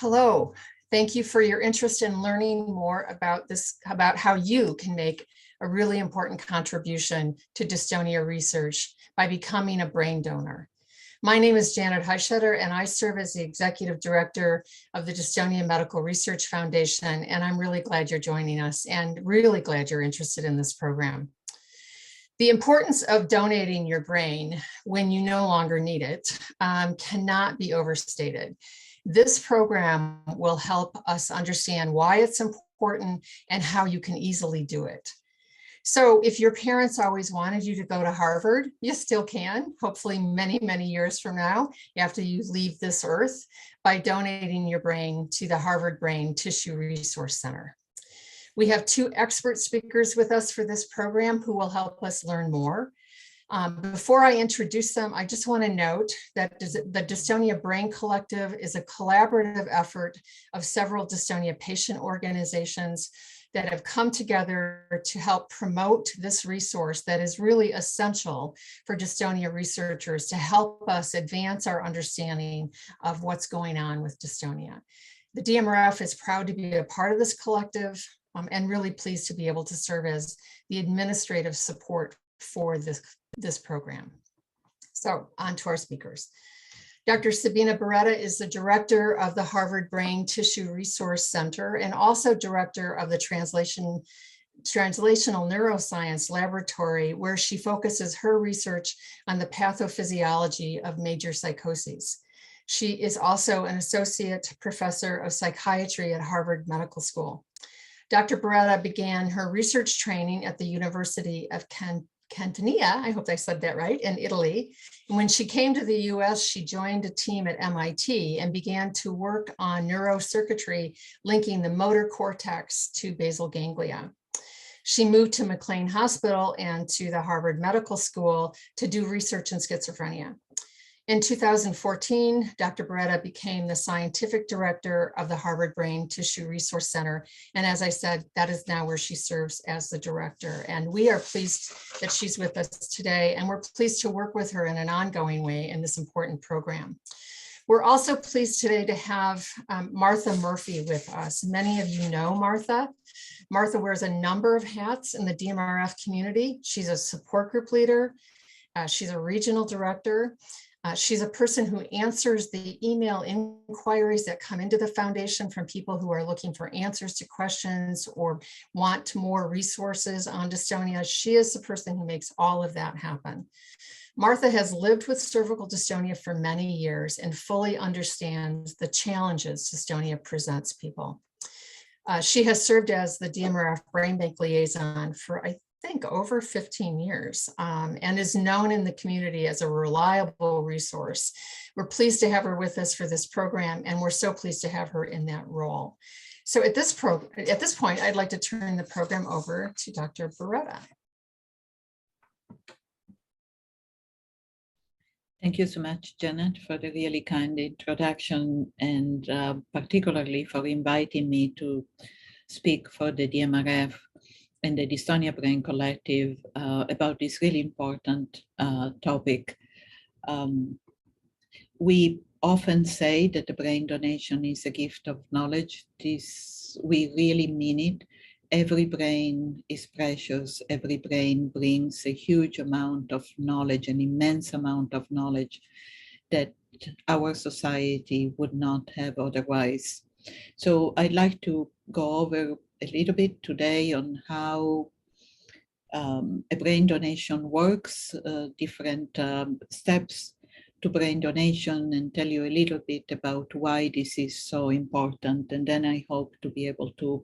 Hello, thank you for your interest in learning more about how you can make a really important contribution to dystonia research by becoming a brain donor. My name is Janet Hieshetter, and I serve as the Executive Director of the Dystonia Medical Research Foundation, and I'm really glad you're joining us and really glad you're interested in this program. The importance of donating your brain when you no longer need it cannot be overstated. This program will help us understand why it's important and how you can easily do it. So if your parents always wanted you to go to Harvard, you still can, hopefully many, many years from now, after you leave this earth, by donating your brain to the Harvard Brain Tissue Resource Center. We have two expert speakers with us for this program who will help us learn more. Before I introduce them, I just want to note that the Dystonia Brain Collective is a collaborative effort of several dystonia patient organizations that have come together to help promote this resource that is really essential for dystonia researchers to help us advance our understanding of what's going on with dystonia. The DMRF is proud to be a part of this collective and really pleased to be able to serve as the administrative support for this program. So on to our speakers. Dr. Sabina Berretta is the director of the Harvard Brain Tissue Resource Center and also director of the Translational Neuroscience Laboratory, where she focuses her research on the pathophysiology of major psychoses. She is also an associate professor of psychiatry at Harvard Medical School. Dr. Berretta began her research training at the University of Catania, I hope I said that right, in Italy. And when she came to the US, she joined a team at MIT and began to work on neurocircuitry linking the motor cortex to basal ganglia. She moved to McLean Hospital and to the Harvard Medical School to do research in schizophrenia. In 2014, Dr. Berretta became the scientific director of the Harvard Brain Tissue Resource Center. And as I said, that is now where she serves as the director. And we are pleased that she's with us today, and we're pleased to work with her in an ongoing way in this important program. We're also pleased today to have Martha Murphy with us. Many of you know Martha. Martha wears a number of hats in the DMRF community. She's a support group leader. She's a regional director. She's a person who answers the email inquiries that come into the foundation from people who are looking for answers to questions or want more resources on dystonia. She is the person who makes all of that happen. Martha has lived with cervical dystonia for many years and fully understands the challenges dystonia presents people. She has served as the DMRF Brain Bank Liaison for, I think, over 15 years and is known in the community as a reliable resource. We're pleased to have her with us for this program, and we're so pleased to have her in that role. So at this point, I'd like to turn the program over to Dr. Berretta. Thank you so much, Janet, for the really kind introduction, and particularly for inviting me to speak for the DMRF and the Dystonia Brain Collective about this really important topic. We often say that the brain donation is a gift of knowledge. We really mean it. Every brain is precious. Every brain brings a huge amount of knowledge, an immense amount of knowledge that our society would not have otherwise. So I'd like to go over a little bit today on how a brain donation works, different steps to brain donation, and tell you a little bit about why this is so important. And then I hope to be able to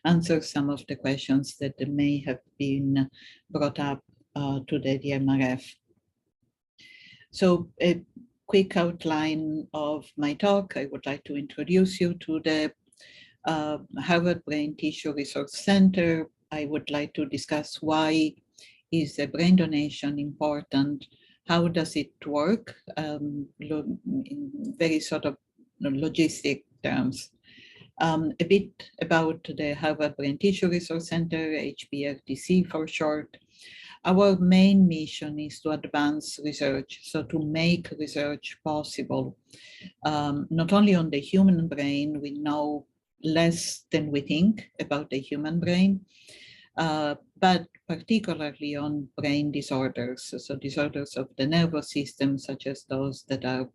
answer some of the questions that may have been brought up to the DMRF. So a quick outline of my talk. I would like to introduce you to the Harvard Brain Tissue Resource Center. I would like to discuss why is a brain donation important, how does it work in very sort of logistic terms. A bit about the Harvard Brain Tissue Resource Center, HBRTC for short, Our main mission is to advance research, so to make research possible. Not only on the human brain, we know less than we think about the human brain, but particularly on brain disorders, so disorders of the nervous system, such as those that are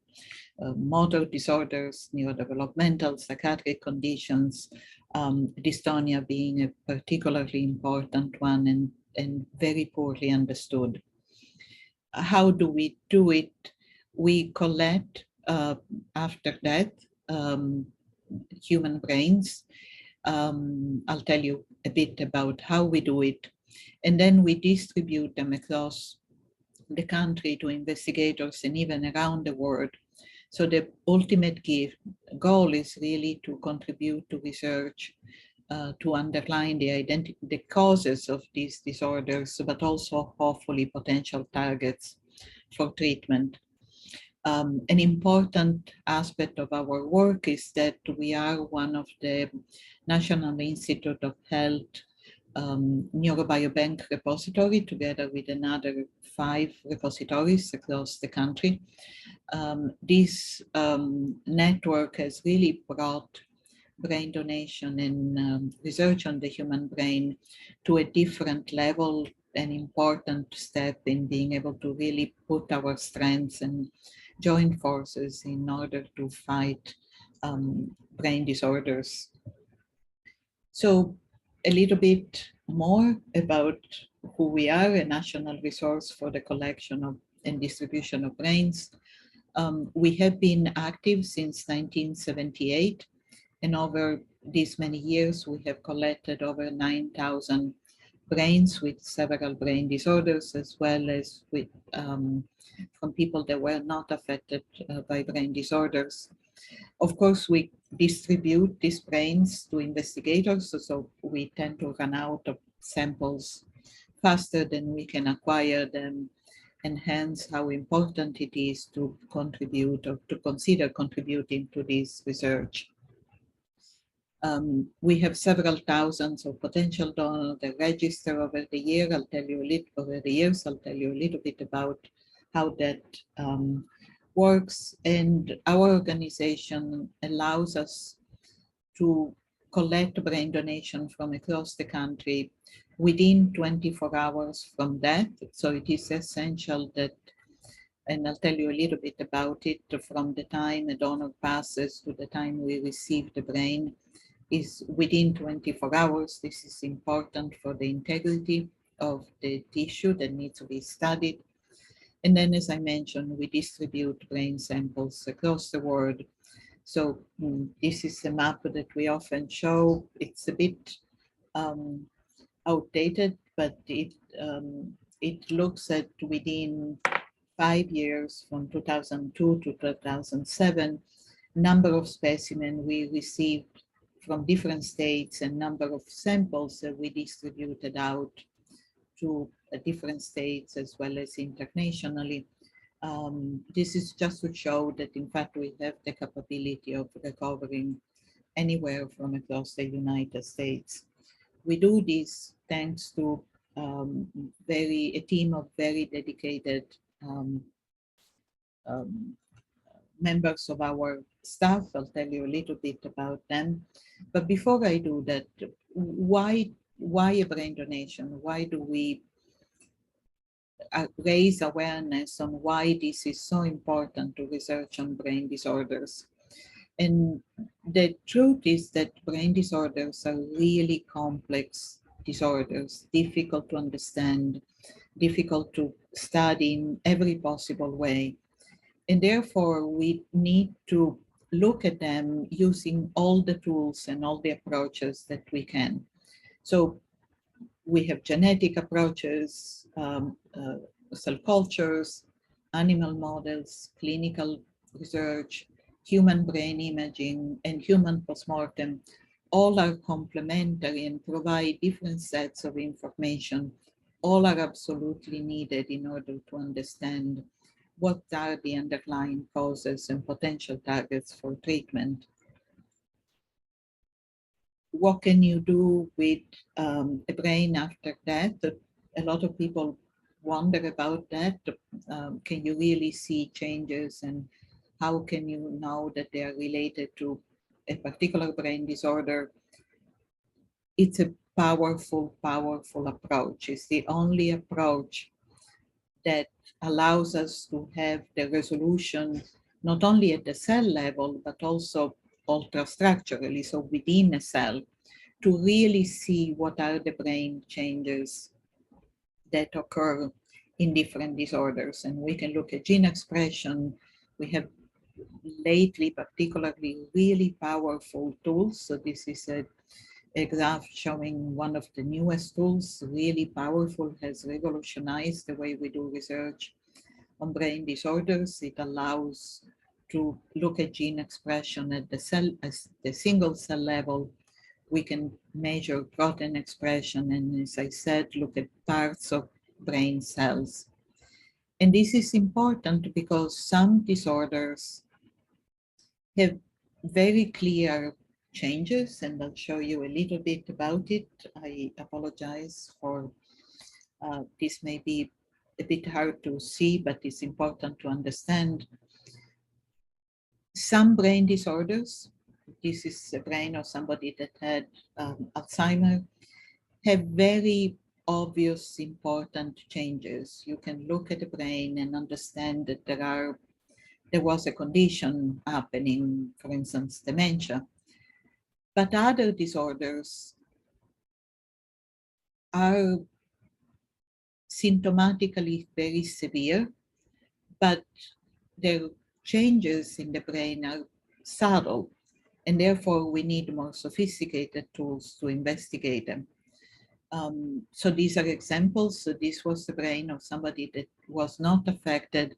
motor disorders, neurodevelopmental, psychiatric conditions, dystonia being a particularly important one and very poorly understood. How do we do it? We collect, after that, human brains. I'll tell you a bit about how we do it. And then we distribute them across the country to investigators and even around the world. So the ultimate goal is really to contribute to research, to underline the causes of these disorders, but also hopefully potential targets for treatment. An important aspect of our work is that we are one of the National Institute of Health NeuroBioBank repository, together with another 5 repositories across the country. This network has really brought brain donation and research on the human brain to a different level, an important step in being able to really put our strengths and join forces in order to fight brain disorders. So a little bit more about who we are, a national resource for the collection of and distribution of brains. We have been active since 1978, and over these many years, we have collected over 9,000 brains with several brain disorders, as well as with from people that were not affected by brain disorders. Of course, we distribute these brains to investigators, so we tend to run out of samples faster than we can acquire them, and hence how important it is to contribute or to consider contributing to this research. We have several thousands of potential donors that register over the year. I'll tell you a little bit about how that works. And our organization allows us to collect brain donation from across the country within 24 hours from that. So it is essential that, and I'll tell you a little bit about it, from the time a donor passes to the time we receive the brain is within 24 hours. This is important for the integrity of the tissue that needs to be studied. And then, as I mentioned, we distribute brain samples across the world. So this is a map that we often show. It's a bit outdated, but it looks at within 5 years, from 2002 to 2007, number of specimens we received from different states and number of samples that we distributed out to different states as well as internationally. This is just to show that, in fact, we have the capability of recovering anywhere from across the United States. We do this thanks to a team of very dedicated members of our staff. I'll tell you a little bit about them. But before I do that, why a brain donation? Why do we raise awareness on why this is so important to research on brain disorders? And the truth is that brain disorders are really complex disorders, difficult to understand, difficult to study in every possible way. And therefore, we need to look at them using all the tools and all the approaches that we can. So we have genetic approaches, cell cultures, animal models, clinical research, human brain imaging, and human postmortem. All are complementary and provide different sets of information. All are absolutely needed in order to understand what are the underlying causes and potential targets for treatment. What can you do with a brain after death? A lot of people wonder about that. Can you really see changes, and how can you know that they are related to a particular brain disorder? It's a powerful, powerful approach. It's the only approach that allows us to have the resolution not only at the cell level, but also ultrastructurally, so within a cell, to really see what are the brain changes that occur in different disorders. And we can look at gene expression. We have lately particularly really powerful tools. So this is a graph showing one of the newest tools, really powerful, has revolutionized the way we do research on brain disorders. It allows to look at gene expression at the cell, as the single cell level. We can measure protein expression, and as I said, look at parts of brain cells. And this is important because some disorders have very clear changes, and I'll show you a little bit about it. I apologize for this may be a bit hard to see, but it's important to understand. Some brain disorders, this is a brain of somebody that had Alzheimer's, have very obvious, important changes. You can look at the brain and understand that there was a condition happening, for instance, dementia. But other disorders are symptomatically very severe, but their changes in the brain are subtle, and therefore we need more sophisticated tools to investigate them. So these are examples. So this was the brain of somebody that was not affected,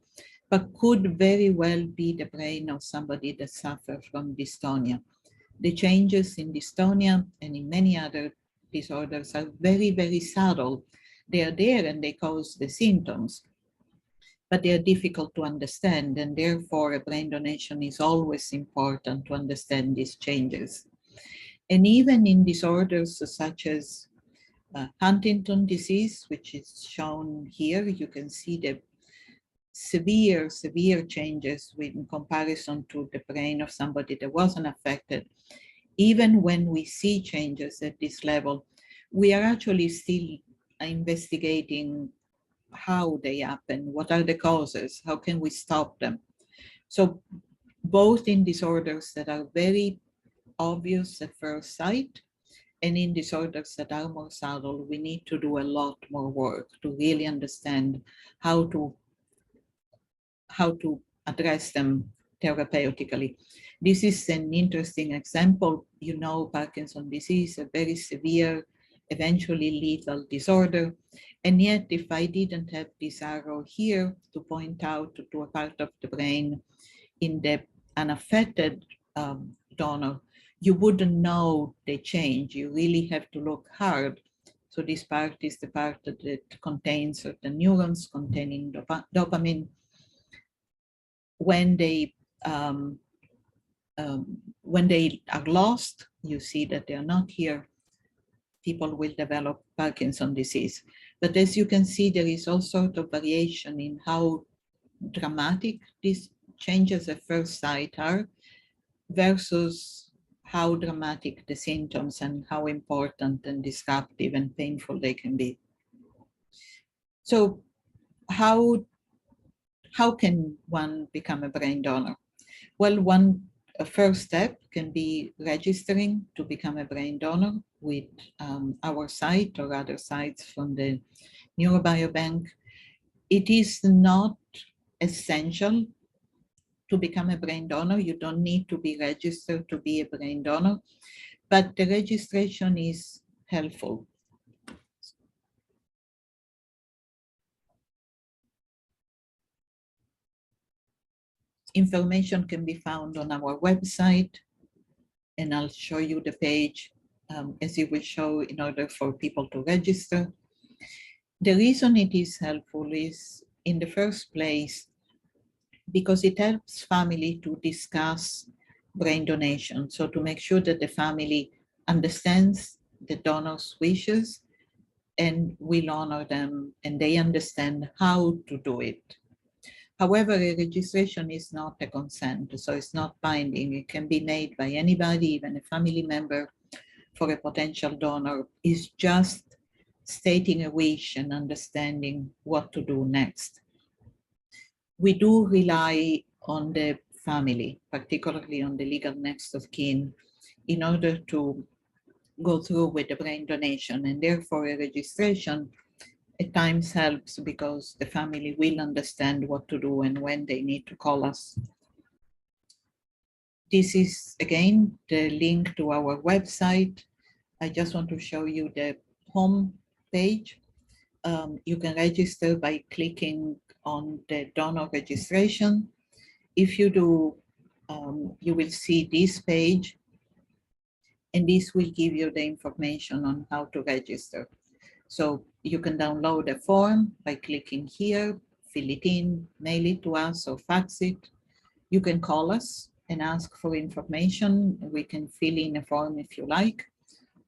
but could very well be the brain of somebody that suffered from dystonia. The changes in dystonia and in many other disorders are very, very subtle. They are there and they cause the symptoms, but they are difficult to understand, and therefore a brain donation is always important to understand these changes. And even in disorders such as Huntington disease, which is shown here, you can see the severe, severe changes in comparison to the brain of somebody that wasn't affected. Even when we see changes at this level, we are actually still investigating how they happen, what are the causes, how can we stop them. So both in disorders that are very obvious at first sight and in disorders that are more subtle, we need to do a lot more work to really understand how to address them therapeutically. This is an interesting example. You know, Parkinson's disease, a very severe, eventually lethal disorder. And yet, if I didn't have this arrow here to point out to a part of the brain in the unaffected donor, you wouldn't know the change. You really have to look hard. So this part is the part that contains certain neurons containing dopamine. When they are lost, you see that they are not here. People will develop Parkinson's disease. But as you can see, there is all sort of variation in how dramatic these changes at first sight are versus how dramatic the symptoms and how important and disruptive and painful they can be. So how can one become a brain donor? Well, a first step can be registering to become a brain donor with our site or other sites from the NeuroBioBank. It is not essential to become a brain donor. You don't need to be registered to be a brain donor, but the registration is helpful. Information can be found on our website, and I'll show you the page as it will show in order for people to register. The reason it is helpful is, in the first place, because it helps family to discuss brain donation. So to make sure that the family understands the donor's wishes and we'll honor them, and they understand how to do it. However, a registration is not a consent, so it's not binding. It can be made by anybody, even a family member for a potential donor. It's just stating a wish and understanding what to do next. We do rely on the family, particularly on the legal next of kin, in order to go through with the brain donation, and therefore a registration at times helps because the family will understand what to do and when they need to call us. This is again the link to our website. I just want to show you the home page. You can register by clicking on the donor registration. If you do, you will see this page, and this will give you the information on how to register. So you can download a form by clicking here, fill it in, mail it to us or fax it. You can call us and ask for information. We can fill in a form if you like,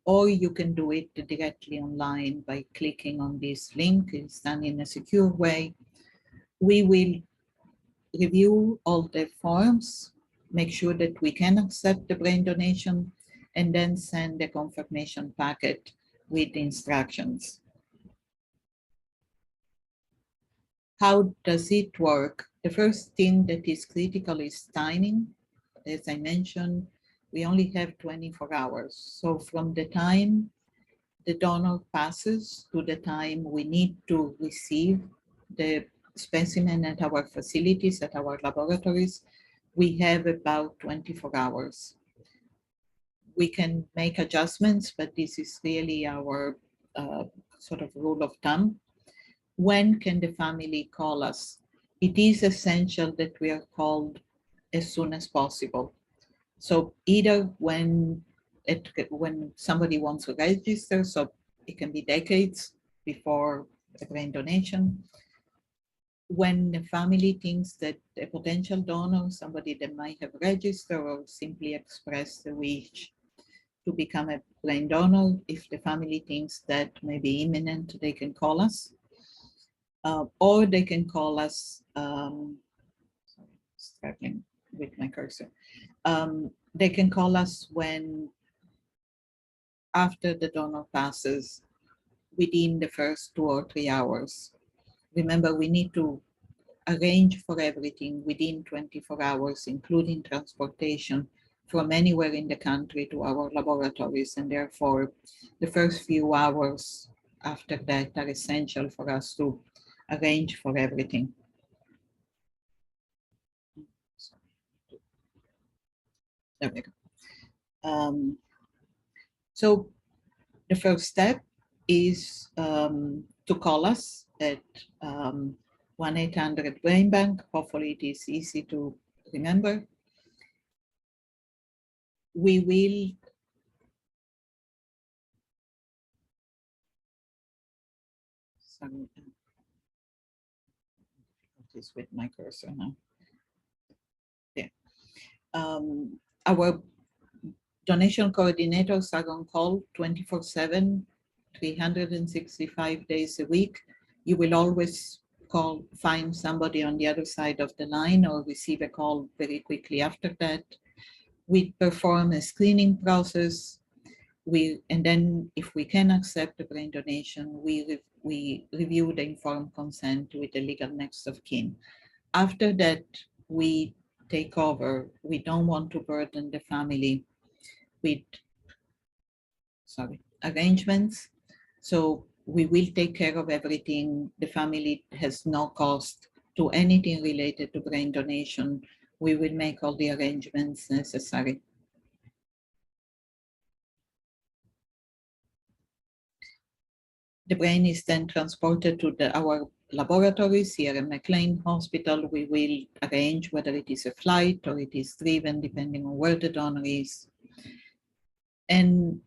or you can do it directly online by clicking on this link. It's done in a secure way. We will review all the forms, make sure that we can accept the brain donation, and then send a confirmation packet with instructions. How does it work? The first thing that is critical is timing. As I mentioned, we only have 24 hours. So from the time the donor passes to the time we need to receive the specimen at our facilities, at our laboratories, we have about 24 hours. We can make adjustments, but this is really our sort of rule of thumb. When can the family call us? It is essential that we are called as soon as possible. So either when somebody wants to register, so it can be decades before a brain donation. When the family thinks that a potential donor, somebody that might have registered or simply expressed the wish to become a brain donor, if the family thinks that may be imminent, they can call us. Or they can call us, sorry, struggling with my cursor. They can call us when, after the donor passes, within the first 2 or 3 hours. Remember, we need to arrange for everything within 24 hours, including transportation from anywhere in the country to our laboratories, and therefore the first few hours after that are essential for us to arrange for everything. There we go. So the first step is to call us at 1-800 Brain Bank. Hopefully it is easy to remember. We will difficulties with my cursor now. Yeah. Our donation coordinators are on call 24/7, 365 days a week. You will always find somebody on the other side of the line or receive a call very quickly after that. We perform a screening process. And then if we can accept the brain donation, we review the informed consent with the legal next of kin. After that, we take over. We don't want to burden the family with arrangements. So we will take care of everything. The family has no cost to anything related to brain donation. We will make all the arrangements necessary. The brain is then transported to our laboratories here at McLean Hospital. We will arrange whether it is a flight or it is driven, depending on where the donor is. And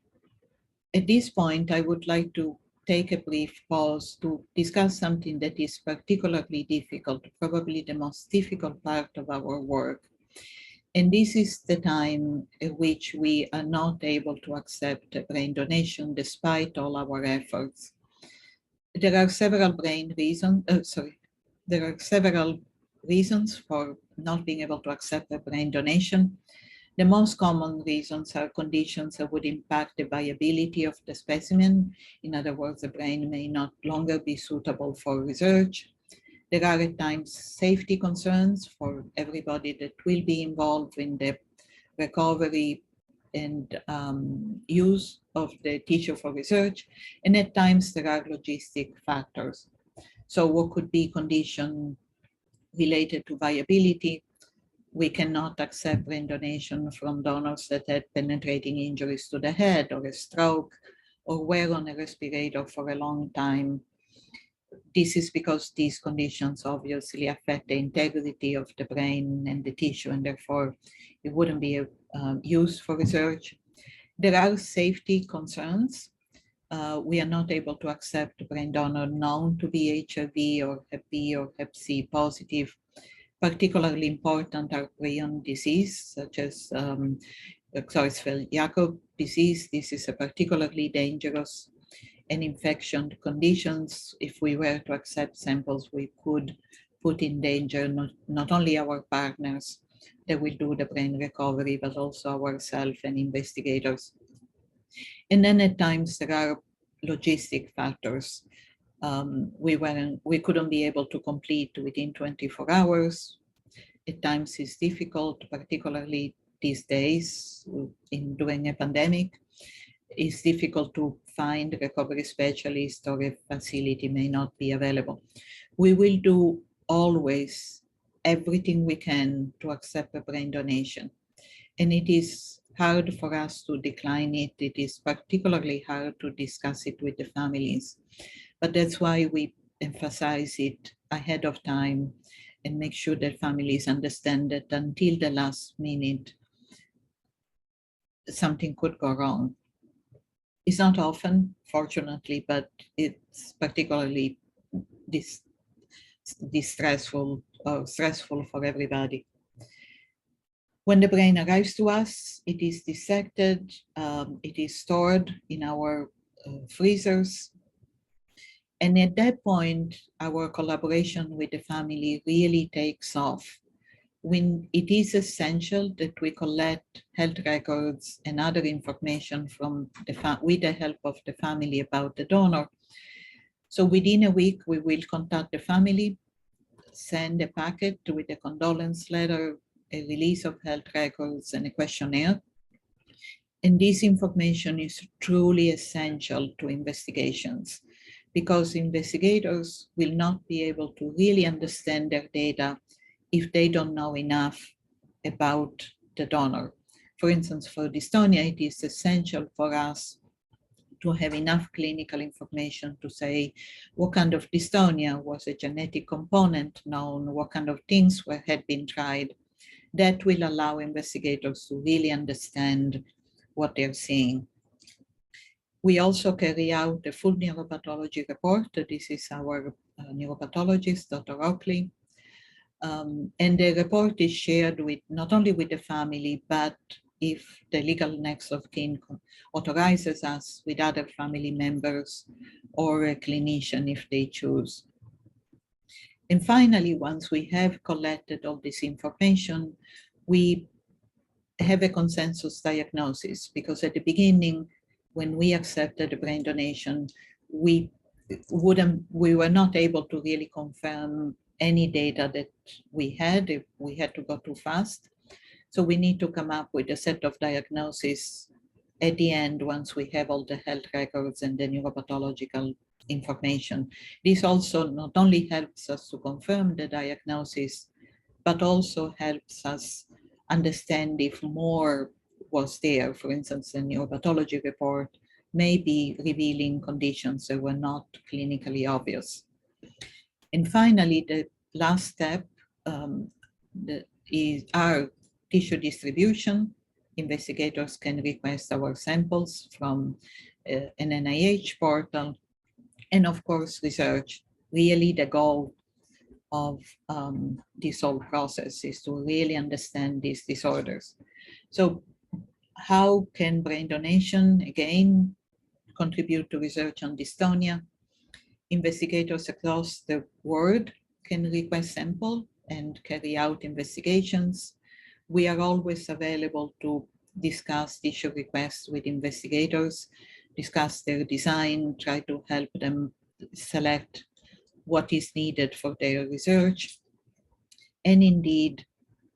at this point, I would like to take a brief pause to discuss something that is particularly difficult, probably the most difficult part of our work. And this is the time in which we are not able to accept a brain donation despite all our efforts. There are several there are several reasons for not being able to accept a brain donation. The most common reasons are conditions that would impact the viability of the specimen. In other words, the brain may not longer be suitable for research. There are at times safety concerns for everybody that will be involved in the recovery and use of the tissue for research. And at times there are logistic factors. So what could be condition related to viability? We cannot accept brain donation from donors that had penetrating injuries to the head or a stroke or were on a respirator for a long time. This is because these conditions obviously affect the integrity of the brain and the tissue, and therefore it wouldn't be used for research. There are safety concerns. We are not able to accept a brain donor known to be HIV or Hep B or Hep C positive. Particularly important are prion disease, such as Creutzfeldt-Jakob disease. This is a particularly dangerous and infection conditions. If we were to accept samples, we could put in danger not only our partners that will do the brain recovery, but also ourselves and investigators. And then at times there are logistic factors. We couldn't be able to complete within 24 hours. At times it's difficult, particularly these days during a pandemic. It's difficult to find a recovery specialist, or a facility may not be available. We will do always everything we can to accept a brain donation. And it is hard for us to decline it. It is particularly hard to discuss it with the families. But that's why we emphasize it ahead of time and make sure that families understand that until the last minute, something could go wrong. It's not often, fortunately, but it's particularly stressful for everybody. When the brain arrives to us, it is dissected, it is stored in our freezers. And at that point, our collaboration with the family really takes off. When it is essential that we collect health records and other information from with the help of the family about the donor. So within a week, we will contact the family, send a packet with a condolence letter, a release of health records, and a questionnaire. And this information is truly essential to investigations, because investigators will not be able to really understand their data if they don't know enough about the donor. For instance, for dystonia, it is essential for us to have enough clinical information to say what kind of dystonia, was a genetic component known, what kind of things had been tried. That will allow investigators to really understand what they're seeing. We also carry out a full neuropathology report. This is our neuropathologist, Dr. Oakley. And the report is shared with not only with the family, but if the legal next of kin authorizes us, with other family members or a clinician if they choose. And finally, once we have collected all this information, we have a consensus diagnosis, because at the beginning, when we accepted the brain donation, we were not able to really confirm any data that we had. If we had to go too fast. So we need to come up with a set of diagnoses at the end, once we have all the health records and the neuropathological information. This also not only helps us to confirm the diagnosis, but also helps us understand if more was there. For instance, the neuropathology report may be revealing conditions that were not clinically obvious. And finally, the last step is our tissue distribution. Investigators can request our samples from an NIH portal. And of course, research. Really the goal of this whole process is to really understand these disorders. So how can brain donation, again, contribute to research on dystonia? investigators across the world can request sample and carry out investigations. We are always available to discuss tissue requests with investigators, discuss their design, try to help them select what is needed for their research. And indeed,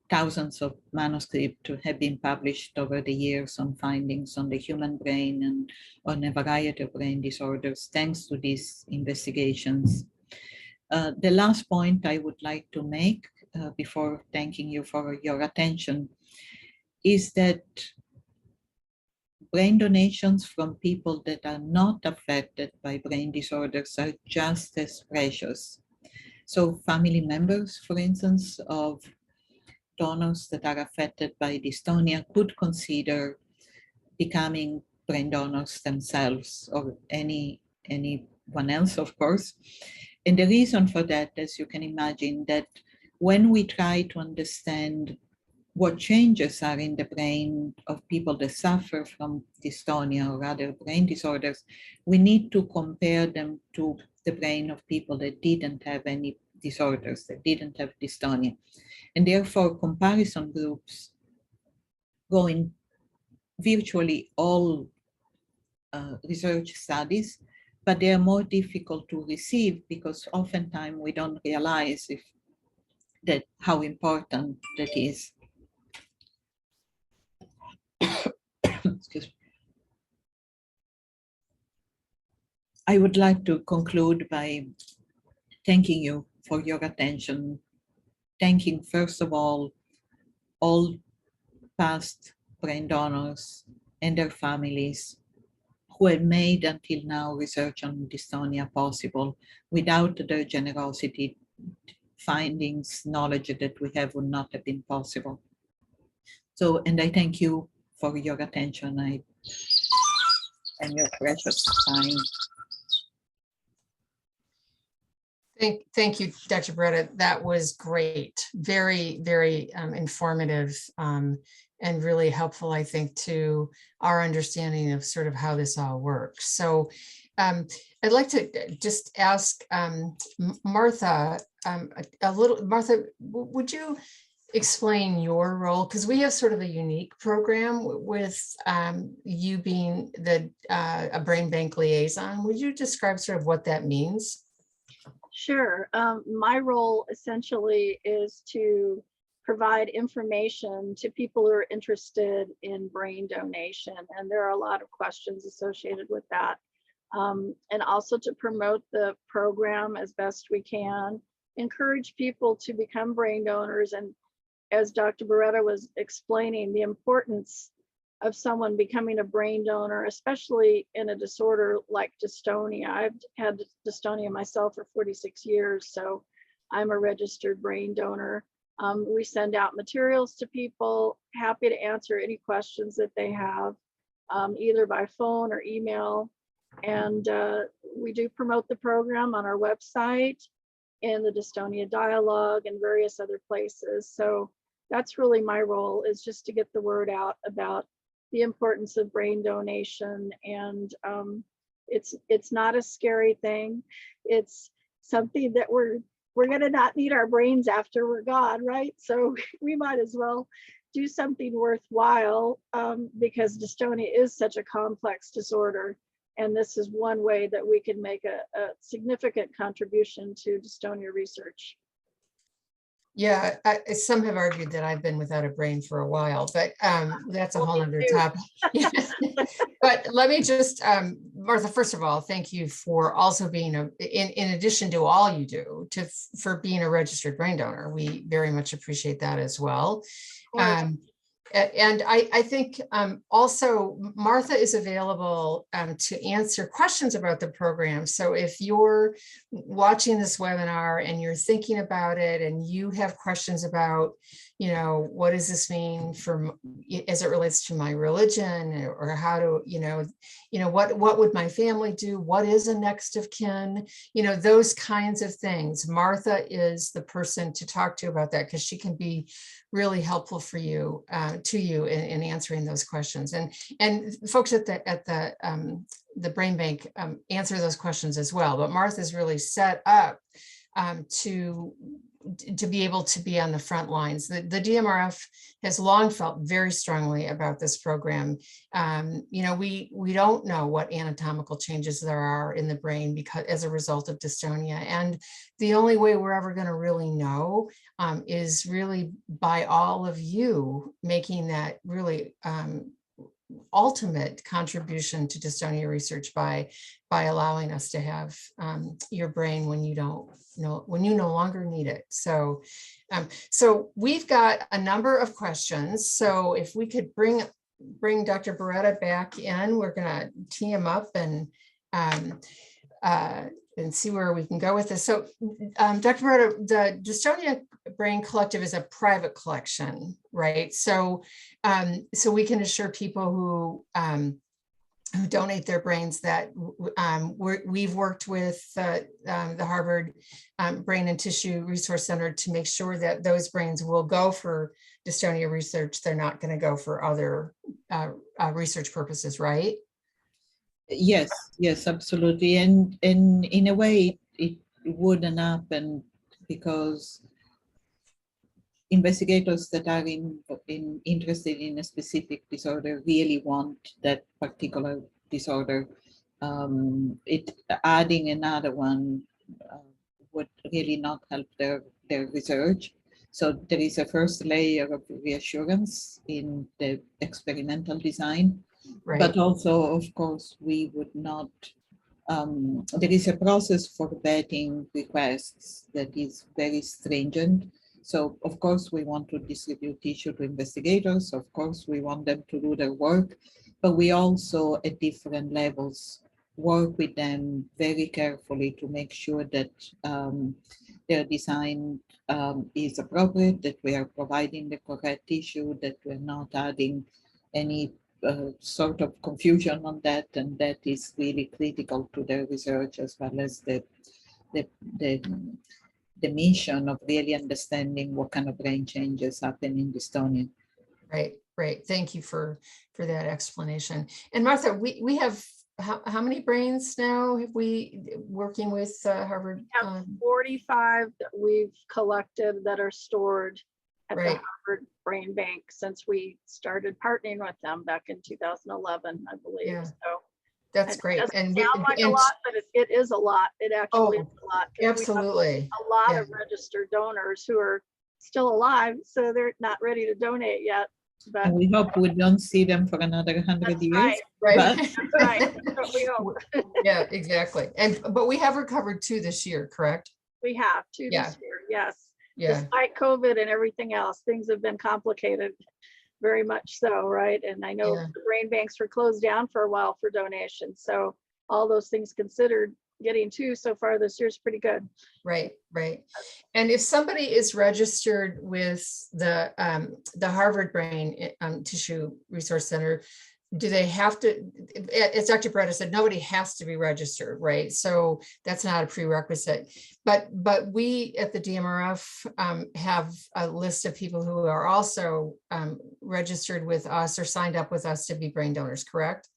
thousands of manuscripts have been published over the years on findings on the human brain and on a variety of brain disorders, thanks to these investigations. The last point I would like to make before thanking you for your attention is that brain donations from people that are not affected by brain disorders are just as precious. So family members, for instance, of donors that are affected by dystonia could consider becoming brain donors themselves, or anyone else, of course. And the reason for that, as you can imagine, that when we try to understand what changes are in the brain of people that suffer from dystonia or other brain disorders, we need to compare them to the brain of people that didn't have any disorders, that didn't have dystonia. And therefore, comparison groups go in virtually all research studies, but they are more difficult to receive because oftentimes we don't realize how important that is. Excuse me. I would like to conclude by thanking you for your attention, thanking first of all past brain donors and their families who have made until now research on dystonia possible. Without their generosity, findings, knowledge that we have would not have been possible. So, and I thank you for your attention and your precious time. Thank you, Dr. Berretta. That was great. Very, very informative and really helpful, I think, to our understanding of sort of how this all works. So I'd like to just ask Martha Martha, would you explain your role? Because we have sort of a unique program with you being a brain bank liaison. Would you describe sort of what that means? Sure. My role essentially is to provide information to people who are interested in brain donation. And there are a lot of questions associated with that. And also to promote the program as best we can, encourage people to become brain donors. And as Dr. Berretta was explaining, the importance of someone becoming a brain donor, especially in a disorder like dystonia. I've had dystonia myself for 46 years, so I'm a registered brain donor. We send out materials to people, happy to answer any questions that they have, either by phone or email. And we do promote the program on our website, in the Dystonia Dialogue, and various other places. So that's really my role, is just to get the word out about the importance of brain donation. And it's not a scary thing. It's something that we're gonna not need our brains after we're gone, right? So we might as well do something worthwhile, because dystonia is such a complex disorder. And this is one way that we can make a significant contribution to dystonia research. Yeah, some have argued that I've been without a brain for a while, but that's a whole other topic. But let me just, Martha, first of all, thank you for also being in addition to all you do, for being a registered brain donor. We very much appreciate that as well. And I think also Martha is available to answer questions about the program. So if you're watching this webinar and you're thinking about it and you have questions about what does this mean as it relates to my religion, or how to, what would my family do? What is a next of kin? Those kinds of things. Martha is the person to talk to about that, because she can be really helpful for you, in answering those questions. And folks at the Brain Bank answer those questions as well. But Martha's really set up to be able to be on the front lines. The DMRF has long felt very strongly about this program. We don't know what anatomical changes there are in the brain because as a result of dystonia. And the only way we're ever going to really know is really by all of you making that really ultimate contribution to dystonia research by allowing us to have your brain when you no longer need it. So we've got a number of questions. So if we could bring Dr. Berretta back in, we're gonna tee him up and see where we can go with this. So Dr. Berretta, the Dystonia Brain Collective is a private collection, right? So we can assure people who donate their brains that we've worked with the Harvard Brain and Tissue Resource Center to make sure that those brains will go for dystonia research. They're not going to go for other research purposes, right? Yes, absolutely. And in a way, it wouldn't happen because investigators that are interested in a specific disorder really want that particular disorder. Adding another one would really not help their research. So there is a first layer of reassurance in the experimental design, right. But also, of course, we would not. There is a process for vetting requests that is very stringent. So, of course, we want to distribute tissue to investigators. Of course, we want them to do their work, but we also, at different levels, work with them very carefully to make sure that their design is appropriate, that we are providing the correct tissue, that we're not adding any sort of confusion on that, and that is really critical to their research as well as the mission of really understanding what kind of brain changes happen in dystonia. Right. Thank you for that explanation. And Martha, we have how many brains now have we working with Harvard? We have 45 that we've collected that are stored at the Harvard Brain Bank since we started partnering with them back in 2011, I believe. Yeah. So that's great. And sound like a lot, but it is a lot. It actually is a lot. Absolutely. A lot of registered donors who are still alive, so they're not ready to donate yet. But and we hope we don't see them for another 100 years. Right. That's right. That's what we hope. Yeah, exactly. But we have recovered 2 this year, correct? We have 2 this year. Yes. Yeah. Despite COVID and everything else, things have been complicated. Very much so, right? And I know the brain banks were closed down for a while for donations. So all those things considered, getting 2 so far this year is pretty good. Right. And if somebody is registered with the Harvard Brain Tissue Resource Center, do they have to, as Dr. Berretta said, nobody has to be registered, right? So that's not a prerequisite. But we at the DMRF have a list of people who are also registered with us or signed up with us to be brain donors, correct?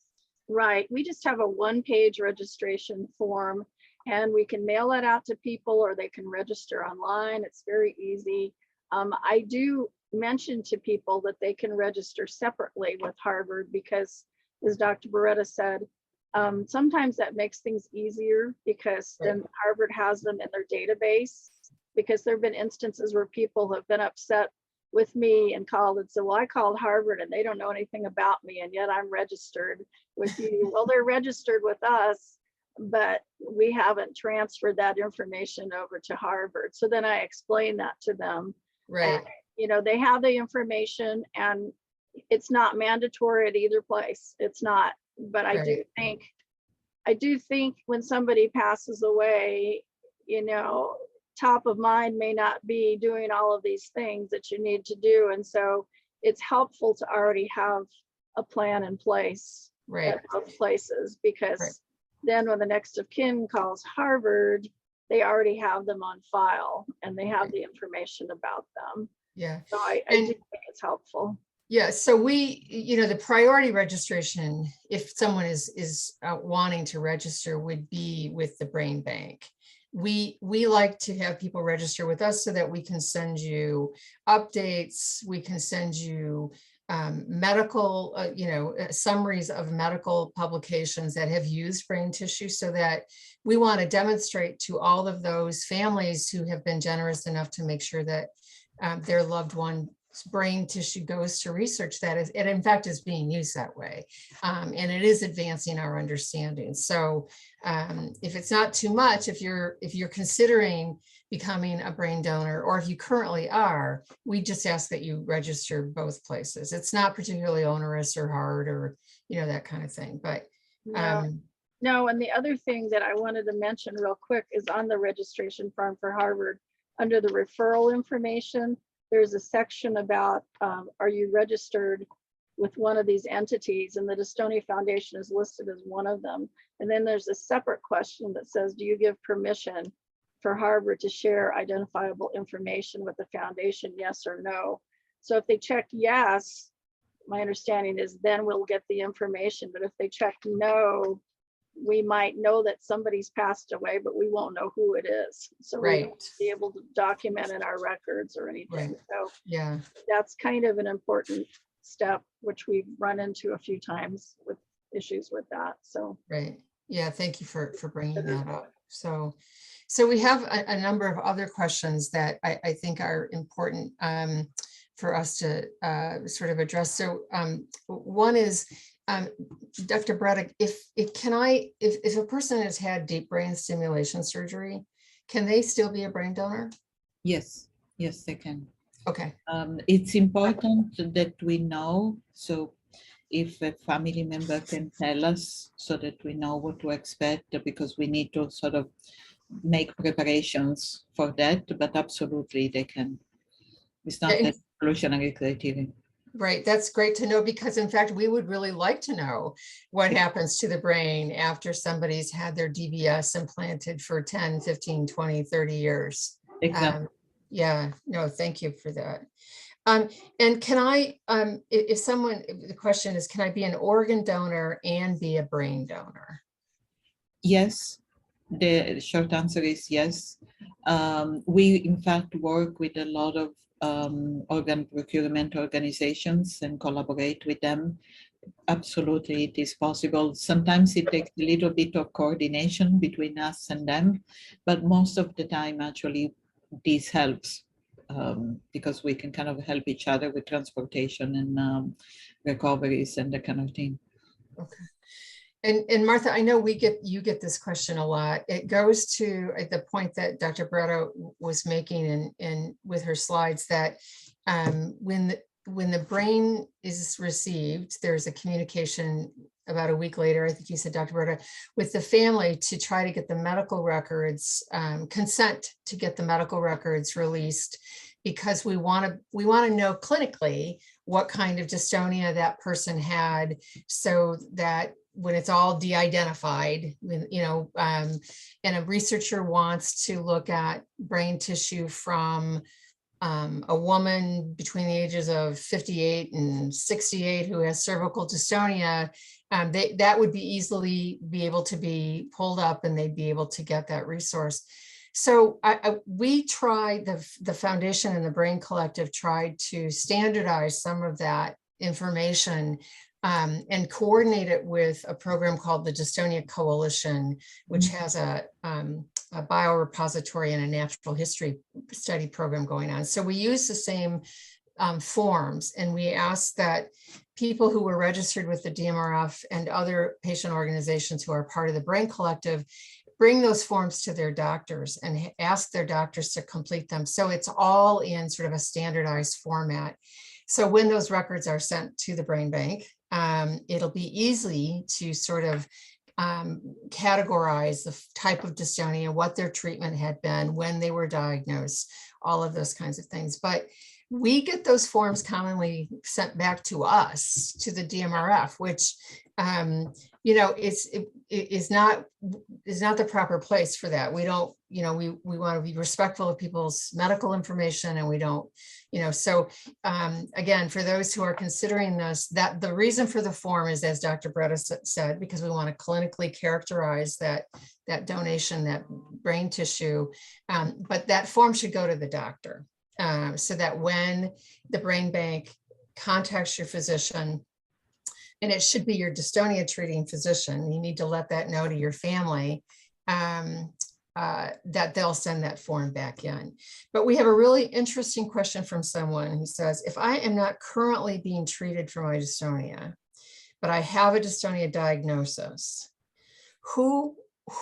Right. We just have a 1-page registration form, and we can mail that out to people or they can register online. It's very easy. I do mention to people that they can register separately with Harvard because, as Dr. Berretta said, sometimes that makes things easier because then Harvard has them in their database, because there have been instances where people have been upset with me and called and said, well, I called Harvard and they don't know anything about me, and yet I'm registered with you. Well, they're registered with us, but we haven't transferred that information over to Harvard. So then I explain that to them. Right. And, they have the information, and it's not mandatory at either place. It's not. But I do think when somebody passes away, top of mind may not be doing all of these things that you need to do. And so it's helpful to already have a plan in place Right. at both places, because Right. then when the next of kin calls Harvard, they already have them on file and they have the information about them. Yeah. So I do think it's helpful. Yeah, so we, the priority registration, if someone is wanting to register, would be with the Brain Bank. We like to have people register with us so that we can send you updates. We can send you medical, summaries of medical publications that have used brain tissue, so that we want to demonstrate to all of those families who have been generous enough to make sure that their loved one brain tissue goes to research that is, it in fact is being used that way. And it is advancing our understanding. So if it's not too much, if you're considering becoming a brain donor, or if you currently are, we just ask that you register both places. It's not particularly onerous or hard, or, that kind of thing, but no, and the other thing that I wanted to mention real quick is on the registration form for Harvard, under the referral information, there's a section about, are you registered with one of these entities? And the Dystonia Foundation is listed as one of them. And then there's a separate question that says, do you give permission for Harvard to share identifiable information with the foundation, yes or no? So if they check yes, my understanding is then we'll get the information. But if they check no, we might know that somebody's passed away, but we won't know who it is. So we won't be able to document in our records or anything. Right. So yeah, that's kind of an important step, which we've run into a few times with issues with that. So right. Yeah, thank you for bringing that up. So we have a number of other questions that I think are important for us to sort of address. So one is, Dr. Berretta, if a person has had deep brain stimulation surgery, can they still be a brain donor? Yes, they can. Okay. It's important that we know. So if a family member can tell us, so that we know what to expect, because we need to sort of make preparations for that, but absolutely they can. It's not an exclusionary criteria. Right, that's great to know, because in fact, we would really like to know what happens to the brain after somebody's had their DBS implanted for 10, 15, 20, 30 years. Exactly. Yeah, no, thank you for that. And can I, the question is, can I be an organ donor and be a brain donor? Yes, the short answer is yes. We in fact work with a lot of organ procurement organizations and collaborate with them. Absolutely, it is possible. Sometimes it takes a little bit of coordination between us and them, but most of the time actually this helps because we can kind of help each other with transportation and recoveries and that kind of thing. Okay. And Martha, I know you get this question a lot. It goes to the point that Dr. Berretta was making in with her slides, that when the brain is received, there's a communication about a week later, I think you said, Dr. Berretta, with the family to try to get the medical records, consent to get the medical records released, because we want to know clinically what kind of dystonia that person had, so that when it's all de-identified, and a researcher wants to look at brain tissue from a woman between the ages of 58 and 68 who has cervical dystonia, that would be easily be able to be pulled up, and they'd be able to get that resource. So we tried, the foundation and the Brain Collective tried to standardize some of that information and coordinate it with a program called the Dystonia Coalition, which has a biorepository and a natural history study program going on. So we use the same forms, and we asked that people who were registered with the DMRF and other patient organizations who are part of the Brain Collective bring those forms to their doctors and ask their doctors to complete them. So it's all in sort of a standardized format. So when those records are sent to the Brain Bank, it'll be easy to sort of categorize the type of dystonia, what their treatment had been, when they were diagnosed, all of those kinds of things. But we get those forms commonly sent back to us, to the DMRF, which, you know, is not the proper place for that. We don't, you know, we want to be respectful of people's medical information, and we don't, you know, so again, for those who are considering this, that the reason for the form is, as Dr. Berretta said, because we want to clinically characterize that donation, that brain tissue, but that form should go to the doctor. So that when the brain bank contacts your physician, and it should be your dystonia treating physician, you need to let that know to your family, that they'll send that form back in. But we have a really interesting question from someone who says, if I am not currently being treated for my dystonia, but I have a dystonia diagnosis, who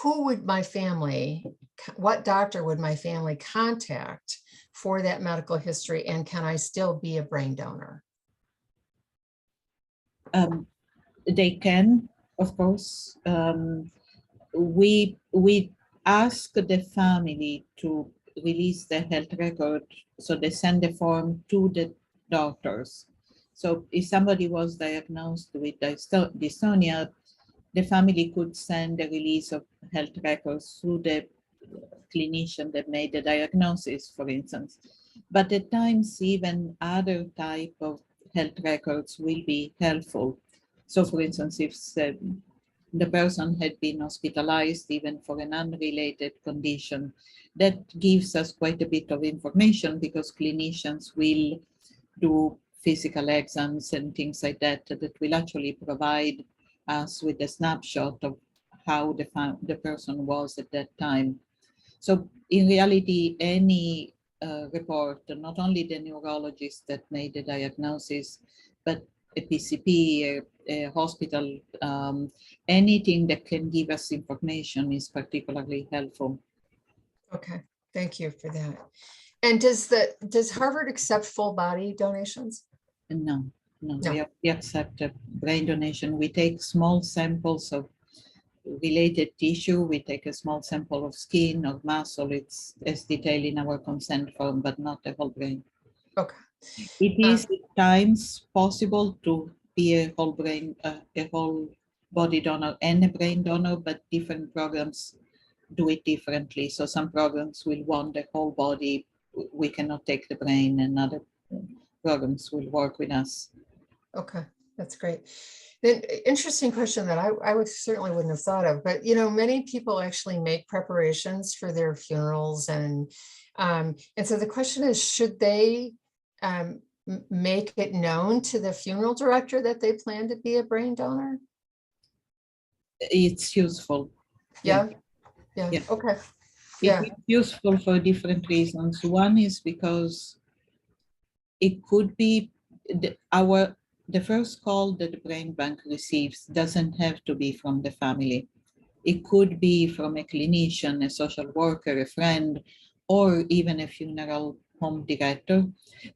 would my family, what doctor would my family contact for that medical history, and can I still be a brain donor? They can, of course. We ask the family to release the health record, so they send the form to the doctors. So if somebody was diagnosed with dystonia, the family could send a release of health records to the clinician that made the diagnosis, for instance. But at times, even other type of health records will be helpful. So for instance, if the person had been hospitalized even for an unrelated condition, that gives us quite a bit of information, because clinicians will do physical exams and things like that, that will actually provide us with a snapshot of how the person was at that time. So in reality, any report, not only the neurologist that made the diagnosis, but a PCP, a hospital, anything that can give us information is particularly helpful. Okay, thank you for that. And does Harvard accept full body donations? No. We accept a brain donation. We take small samples of related tissue. We take a small sample of skin or muscle. It's as detailed in our consent form, but not the whole brain. Okay. It is at times possible to be a whole brain, a whole body donor and a brain donor, but different programs do it differently. So some programs will want the whole body. We cannot take the brain, and other programs will work with us. Okay, that's great. Then interesting question that I would certainly wouldn't have thought of, but you know, many people actually make preparations for their funerals, and so the question is, should they make it known to the funeral director that they plan to be a brain donor? It's useful. Yeah. Okay. Yeah. It's useful for different reasons. One is because it could be the first call that the brain bank receives doesn't have to be from the family. It could be from a clinician, a social worker, a friend, or even a funeral home director.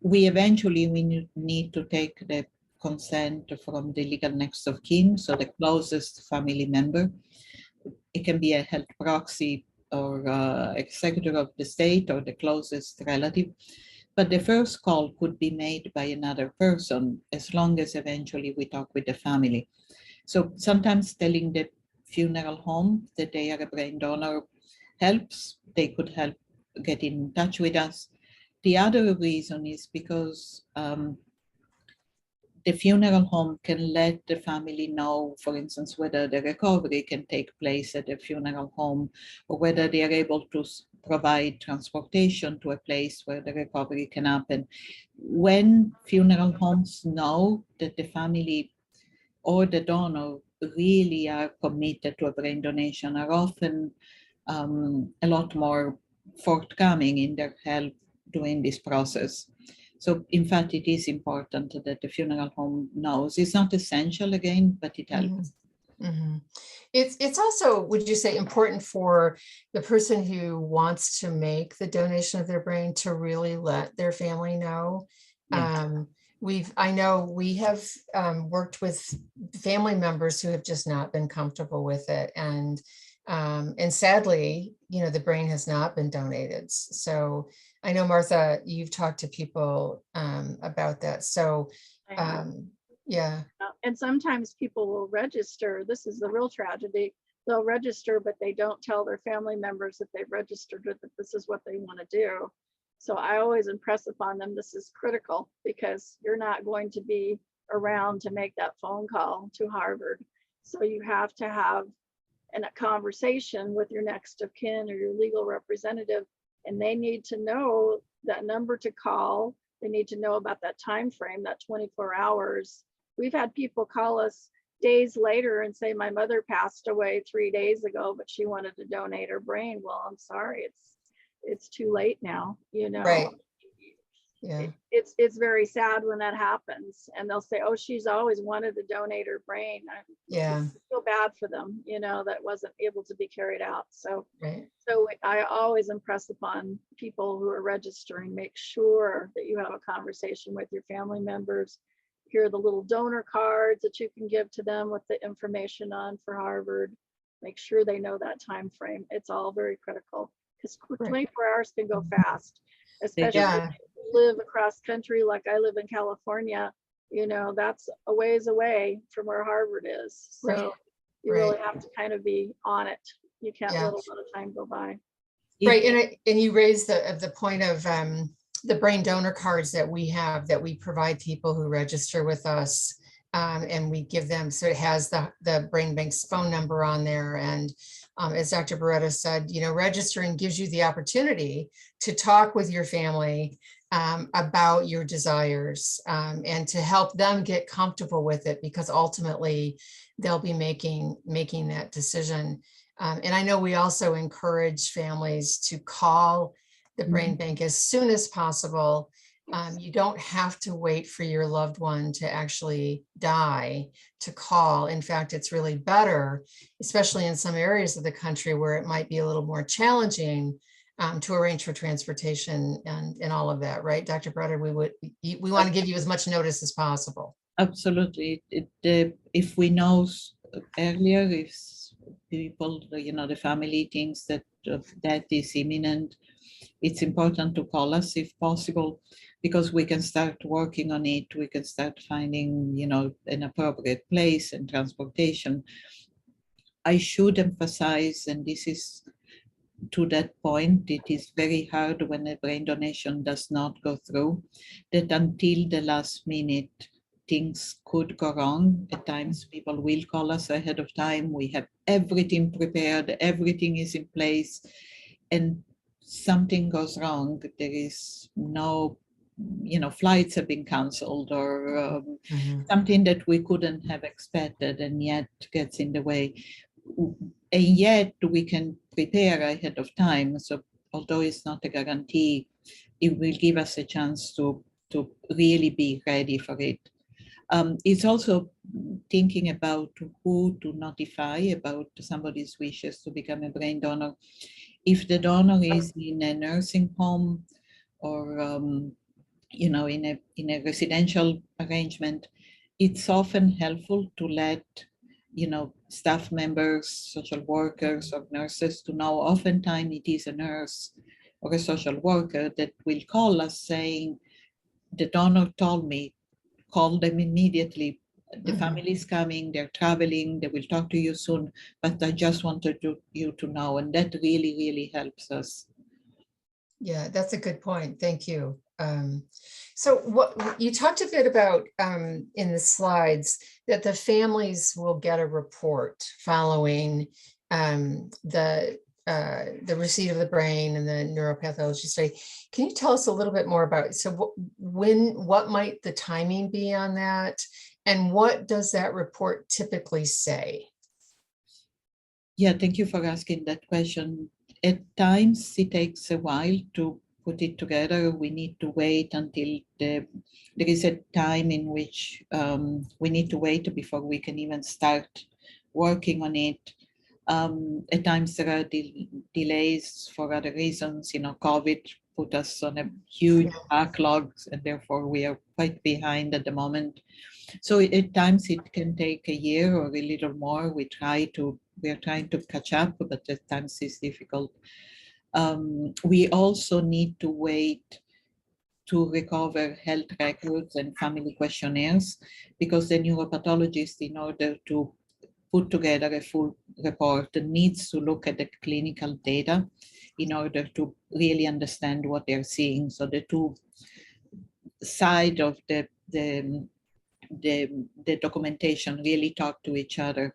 We need to take the consent from the legal next of kin, so the closest family member. It can be a health proxy or executor of the state or the closest relative. But the first call could be made by another person, as long as eventually we talk with the family. So sometimes telling the funeral home that they are a brain donor helps. They could help get in touch with us. The other reason is because the funeral home can let the family know, for instance, whether the recovery can take place at the funeral home, or whether they are able to provide transportation to a place where the recovery can happen. When funeral homes know that the family or the donor really are committed to a brain donation, are often a lot more forthcoming in their help during this process. So in fact, it is important that the funeral home knows. It's not essential again, but it helps. Mm-hmm. It's also, would you say, important for the person who wants to make the donation of their brain to really let their family know? Yes. I know we have worked with family members who have just not been comfortable with it. And sadly, the brain has not been donated. So I know, Martha, you've talked to people about that. So yeah. And sometimes people will register. This is the real tragedy. They'll register, but they don't tell their family members that they've registered that this is what they want to do. So I always impress upon them, this is critical because you're not going to be around to make that phone call to Harvard. So you have to have a conversation with your next of kin or your legal representative, and they need to know that number to call. They need to know about that time frame, that 24 hours. We've had people call us days later and say, my mother passed away 3 days ago, but she wanted to donate her brain. Well, I'm sorry, it's too late now, Right. Yeah. It's very sad when that happens, and they'll say, oh, she's always wanted to donate her brain. Yeah. I feel bad for them, that wasn't able to be carried out. So right. So I always impress upon people who are registering, make sure that you have a conversation with your family members. Here are the little donor cards that you can give to them with the information on for Harvard. Make sure they know that time frame. It's all very critical because 24 hours can go fast, especially if you live across country like I live in California. That's a ways away from where Harvard is. So you really have to kind of be on it. You can't let a lot of time go by. Right, and you raised the point of the brain donor cards that we have, that we provide people who register with us, and we give them, so it has the brain bank's phone number on there. And as Dr. Berretta said, registering gives you the opportunity to talk with your family about your desires, and to help them get comfortable with it, because ultimately they'll be making that decision. And I know we also encourage families to call the brain bank as soon as possible. You don't have to wait for your loved one to actually die to call. In fact, it's really better, especially in some areas of the country where it might be a little more challenging to arrange for transportation and all of that, right? Dr. Berretta, we want to give you as much notice as possible. Absolutely. If we know earlier, if people, the family thinks that that is imminent, it's important to call us if possible, because we can start working on it. We can start finding, an appropriate place and transportation. I should emphasize, and this is to that point, it is very hard when a brain donation does not go through, that until the last minute, things could go wrong. At times people will call us ahead of time. We have everything prepared, everything is in place, and something goes wrong. There is no, flights have been canceled, or something that we couldn't have expected, and yet gets in the way. And yet we can prepare ahead of time. So although it's not a guarantee, it will give us a chance to really be ready for it. It's also thinking about who to notify about somebody's wishes to become a brain donor. If the donor is in a nursing home or in a residential arrangement, it's often helpful to let staff members, social workers, or nurses to know. Oftentimes it is a nurse or a social worker that will call us saying, the donor told me, call them immediately. The family is coming, they're traveling, they will talk to you soon, but I just wanted you to know. And that really, really helps us. Yeah, that's a good point. Thank you. So what you talked a bit about in the slides, that the families will get a report following the receipt of the brain and the neuropathology study. Can you tell us a little bit more about, so what might the timing be on that? And what does that report typically say? Yeah, thank you for asking that question. At times it takes a while to put it together. We need to wait until there is a time in which we need to wait before we can even start working on it. At times there are delays for other reasons. COVID put us on a huge backlog, and therefore we are quite behind at the moment. So at times it can take a year or a little more. We are trying to catch up, but at times it's difficult. We also need to wait to recover health records and family questionnaires, because the neuropathologist, in order to put together a full report, needs to look at the clinical data in order to really understand what they're seeing. So the two sides of the documentation really talk to each other.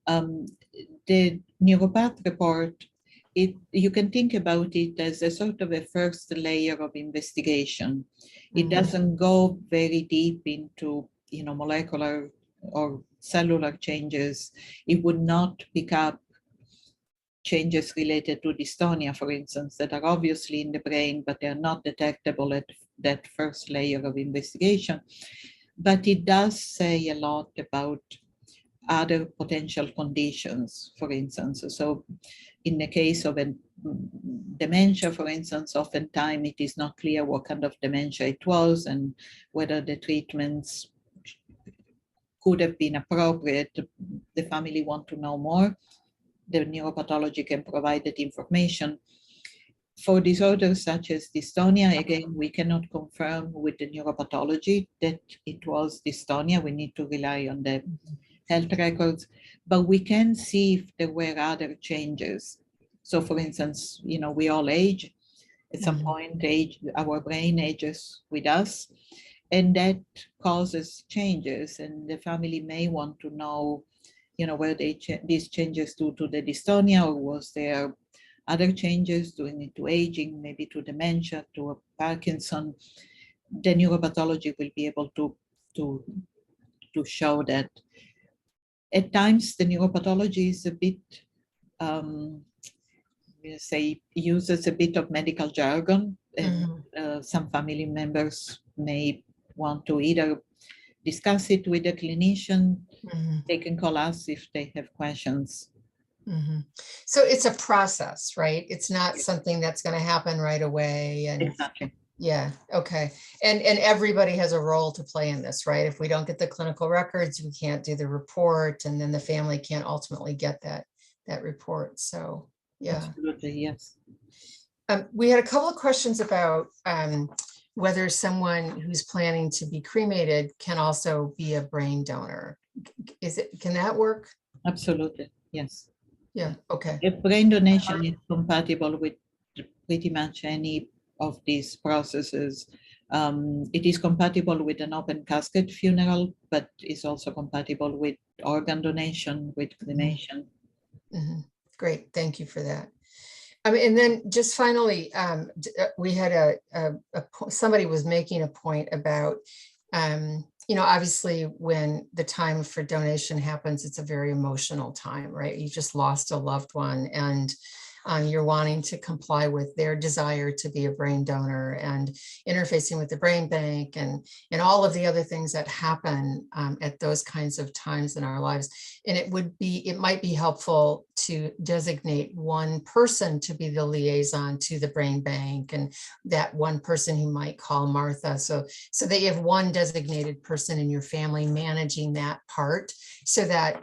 The neuropath report, you can think about it as a sort of a first layer of investigation. It doesn't go very deep into, molecular or cellular changes. It would not pick up changes related to dystonia, for instance, that are obviously in the brain, but they're not detectable at that first layer of investigation. But it does say a lot about other potential conditions, for instance. So in the case of a dementia, for instance, oftentimes it is not clear what kind of dementia it was and whether the treatments could have been appropriate. The family want to know more. The neuropathology can provide that information. For disorders such as dystonia, again, we cannot confirm with the neuropathology that it was dystonia. We need to rely on the health records, but we can see if there were other changes. So for instance, we all age. At some point, our brain ages with us, and that causes changes, and the family may want to know, were these changes due to the dystonia, or was there other changes due to aging, maybe to dementia, to Parkinson. The neuropathology will be able to show that. At times, the neuropathology is a bit, uses a bit of medical jargon, and some family members may want to either discuss it with the clinician. They can call us if they have questions. So it's a process, right? It's not something that's going to happen right away. And exactly. Yeah. Okay. And everybody has a role to play in this, right? If we don't get the clinical records, we can't do the report, and then the family can't ultimately get that report. So yeah. Absolutely, yes. We had a couple of questions about whether someone who's planning to be cremated can also be a brain donor. Can that work? Absolutely, yes. Yeah. Okay. If brain donation is compatible with pretty much any of these processes, it is compatible with an open casket funeral, but is also compatible with organ donation, with cremation. Great, thank you for that. And then just finally, we had somebody was making a point about, obviously when the time for donation happens, it's a very emotional time, right? You just lost a loved one, and you're wanting to comply with their desire to be a brain donor, and interfacing with the brain bank, and all of the other things that happen at those kinds of times in our lives. And it might be helpful to designate one person to be the liaison to the brain bank, and that one person who might call Martha. So that you have one designated person in your family managing that part, so that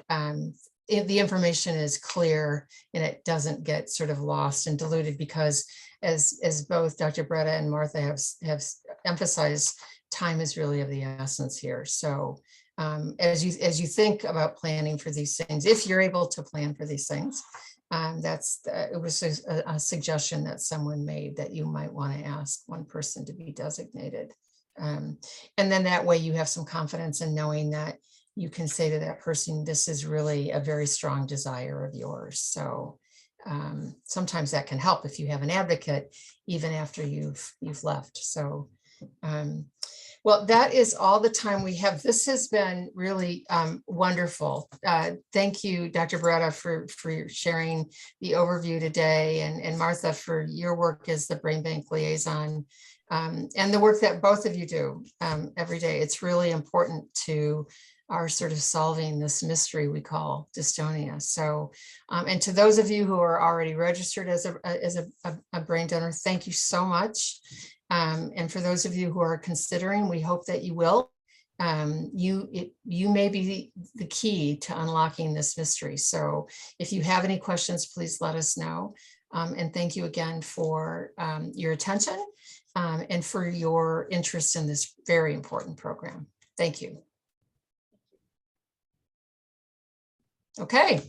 if the information is clear and it doesn't get sort of lost and diluted, because as both Dr. Berretta and Martha have emphasized, time is really of the essence here. So as you think about planning for these things, if you're able to plan for these things, it was a suggestion that someone made, that you might want to ask one person to be designated. And then that way you have some confidence in knowing that you can say to that person, this is really a very strong desire of yours. So sometimes that can help if you have an advocate, even after you've left. So, well, that is all the time we have. This has been really wonderful. Thank you, Dr. Berretta, for sharing the overview today, and Martha for your work as the Brain Bank Liaison, and the work that both of you do every day. It's really important to are sort of solving this mystery we call dystonia. So, and to those of you who are already registered as a brain donor, thank you so much. And for those of you who are considering, we hope that you will. You may be the key to unlocking this mystery. So if you have any questions, please let us know. And thank you again for your attention and for your interest in this very important program. Thank you. Okay,